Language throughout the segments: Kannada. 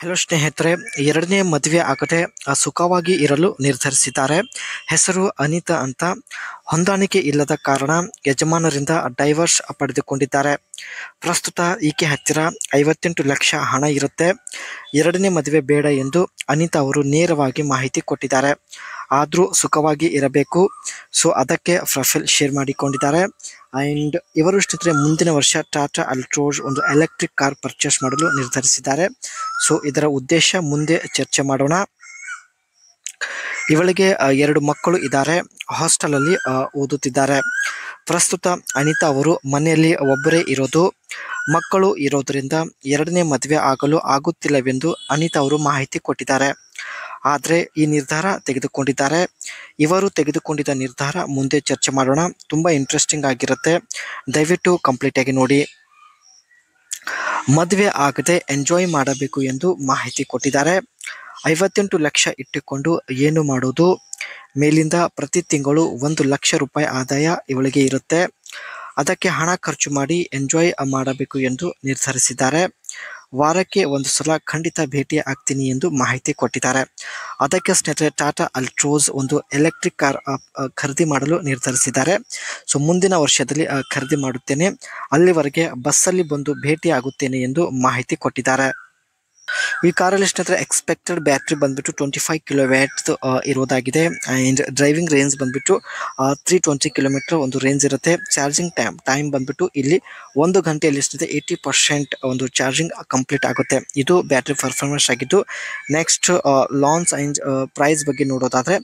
ಹಲೋ ಸ್ನೇಹಿತರೆ, ಎರಡನೇ ಮದುವೆ ಆಗದೆ ಸುಖವಾಗಿ ಇರಲು ನಿರ್ಧರಿಸಿದ್ದಾರೆ. ಹೆಸರು ಅನಿತಾ ಅಂತ. ಹೊಂದಾಣಿಕೆ ಇಲ್ಲದ ಕಾರಣ ಯಜಮಾನರಿಂದ ಡೈವರ್ಸ್ ಪಡೆದುಕೊಂಡಿದ್ದಾರೆ. ಪ್ರಸ್ತುತ ಈಕೆ ಹತ್ತಿರ 58 ಲಕ್ಷ ಹಣ ಇರುತ್ತೆ. ಎರಡನೇ ಮದುವೆ ಬೇಡ ಎಂದು ಅನಿತಾ ಅವರು ನೇರವಾಗಿ ಮಾಹಿತಿ ಕೊಟ್ಟಿದ್ದಾರೆ. ಆದರೂ ಸುಖವಾಗಿ ಇರಬೇಕು, ಸೊ ಅದಕ್ಕೆ ಪ್ರೊಫೈಲ್ ಶೇರ್ ಮಾಡಿಕೊಂಡಿದ್ದಾರೆ. ಆ್ಯಂಡ್ ಇವರು ಸ್ನೇಹಿತರೆ ಮುಂದಿನ ವರ್ಷ ಟಾಟಾ ಅಲ್ಟ್ರೋಸ್ ಒಂದು ಎಲೆಕ್ಟ್ರಿಕ್ ಕಾರ್ ಪರ್ಚೇಸ್ ಮಾಡಲು ನಿರ್ಧರಿಸಿದ್ದಾರೆ. ಸೊ ಇದರ ಉದ್ದೇಶ ಮುಂದೆ ಚರ್ಚೆ ಮಾಡೋಣ. ಇವಳಿಗೆ 2 ಮಕ್ಕಳು ಇದ್ದಾರೆ. ಹಾಸ್ಟೆಲಲ್ಲಿ ಓದುತ್ತಿದ್ದಾರೆ. ಪ್ರಸ್ತುತ ಅನಿತಾ ಅವರು ಮನೆಯಲ್ಲಿ ಒಬ್ಬರೇ ಇರೋದು. ಮಕ್ಕಳು ಇರೋದರಿಂದ ಎರಡನೇ ಮದುವೆ ಆಗಲು ಆಗುತ್ತಿಲ್ಲವೆಂದು ಅನಿತಾ ಅವರು ಮಾಹಿತಿ ಕೊಟ್ಟಿದ್ದಾರೆ. ಆದರೆ ಈ ನಿರ್ಧಾರ ತೆಗೆದುಕೊಂಡಿದ್ದಾರೆ. ಇವರು ತೆಗೆದುಕೊಂಡಿದ್ದ ನಿರ್ಧಾರ ಮುಂದೆ ಚರ್ಚೆ ಮಾಡೋಣ. ತುಂಬ ಇಂಟ್ರೆಸ್ಟಿಂಗ್ ಆಗಿರುತ್ತೆ, ದಯವಿಟ್ಟು ಕಂಪ್ಲೀಟಾಗಿ ನೋಡಿ. ಮದುವೆ ಆಗದೆ ಎಂಜಾಯ್ ಮಾಡಬೇಕು ಎಂದು ಮಾಹಿತಿ ಕೊಟ್ಟಿದ್ದಾರೆ. 58 ಲಕ್ಷ ಇಟ್ಟುಕೊಂಡು ಏನು ಮಾಡೋದು? ಮೇಲಿಂದ ಪ್ರತಿ ತಿಂಗಳು 1 ಲಕ್ಷ ರೂಪಾಯಿ ಆದಾಯ ಇವಳಿಗೆ ಇರುತ್ತೆ. ಅದಕ್ಕೆ ಹಣ ಖರ್ಚು ಮಾಡಿ ಎಂಜಾಯ್ ಮಾಡಬೇಕು ಎಂದು ನಿರ್ಧರಿಸಿದ್ದಾರೆ. ವಾರಕ್ಕೆ 1 ಸಲ ಖಂಡಿತ ಭೇಟಿ ಆಗ್ತೀನಿ ಎಂದು ಮಾಹಿತಿ ಕೊಟ್ಟಿದ್ದಾರೆ. ಅದಕ್ಕೆ ಸ್ನೇಹಿತರೆ ಟಾಟಾ ಅಲ್ಟ್ರೋಸ್ ಒಂದು ಎಲೆಕ್ಟ್ರಿಕ್ ಕಾರ್ ಖರೀದಿ ಮಾಡಲು ನಿರ್ಧರಿಸಿದ್ದಾರೆ. ಸೊ ಮುಂದಿನ ವರ್ಷದಲ್ಲಿ ಖರೀದಿ ಮಾಡುತ್ತೇನೆ, ಅಲ್ಲಿವರೆಗೆ ಬಸ್ಸಲ್ಲಿ ಬಂದು ಭೇಟಿ ಆಗುತ್ತೇನೆ ಎಂದು ಮಾಹಿತಿ ಕೊಟ್ಟಿದ್ದಾರೆ. ಈ ಕಾರಲ್ಲಿ ಸ್ನೇಹಿತರೆ ಎಕ್ಸ್ಪೆಕ್ಟೆಡ್ ಬ್ಯಾಟ್ರಿ ಬಂದ್ಬಿಟ್ಟು 25 ಕಿಲೋವ್ಯಾಟ್ ಇರೋದಾಗಿದೆ. ಆ್ಯಂಡ್ ಡ್ರೈವಿಂಗ್ ರೇಂಜ್ ಬಂದ್ಬಿಟ್ಟು 320 ಕಿಲೋಮೀಟರ್ ಒಂದು ರೇಂಜ್ ಇರುತ್ತೆ. ಚಾರ್ಜಿಂಗ್ ಟೈಮ್ ಬಂದ್ಬಿಟ್ಟು ಇಲ್ಲಿ 1 ಗಂಟೆಯಲ್ಲಿ ಸ್ನೇಹಿತರೆ 80% ಒಂದು ಚಾರ್ಜಿಂಗ್ ಕಂಪ್ಲೀಟ್ ಆಗುತ್ತೆ. ಇದು ಬ್ಯಾಟ್ರಿ ಪರ್ಫಾರ್ಮೆನ್ಸ್ ಆಗಿದ್ದು. ನೆಕ್ಸ್ಟ್ ಲಾಂಚ್ ಆ್ಯಂಡ್ ಪ್ರೈಸ್ ಬಗ್ಗೆ ನೋಡೋದಾದರೆ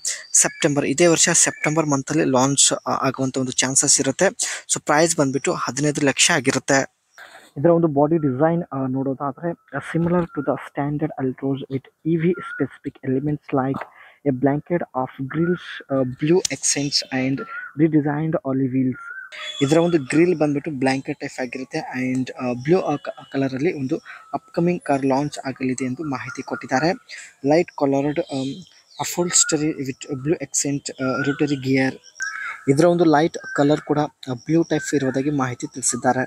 ಇದೇ ವರ್ಷ ಸೆಪ್ಟೆಂಬರ್ ಮಂತಲ್ಲಿ ಲಾಂಚ್ ಆಗುವಂಥ ಒಂದು ಚಾನ್ಸಸ್ ಇರುತ್ತೆ. ಸೊ ಪ್ರೈಸ್ ಬಂದ್ಬಿಟ್ಟು 15 ಲಕ್ಷ ಆಗಿರುತ್ತೆ. ಇದರ ಒಂದು ಬಾಡಿ ಡಿಸೈನ್ ನೋಡೋದಾದರೆ similar to the standard Altroz with EV specific elements like a blanket of grills, blue accents and redesigned alloy wheels. ಇದರ ಒಂದು ಗ್ರಿಲ್ ಬಂದ್ಬಿಟ್ಟು ಬ್ಲಾಂಕೆಟ್ ಟೈಪ್ ಆಗಿರುತ್ತೆ. ಆ್ಯಂಡ್ ಬ್ಲೂ ಕಲರಲ್ಲಿ ಒಂದು ಅಪ್ಕಮಿಂಗ್ ಕಾರ್ ಲಾಂಚ್ ಆಗಲಿದೆ ಎಂದು ಮಾಹಿತಿ ಕೊಟ್ಟಿದ್ದಾರೆ. Light coloured upholstery with blue accent rotary gear. ಇದರ ಒಂದು ಲೈಟ್ ಕಲರ್ ಕೂಡ ಬ್ಲೂ ಟೈಪ್ ಇರುವುದಾಗಿ ಮಾಹಿತಿ ತಿಳಿಸಿದ್ದಾರೆ.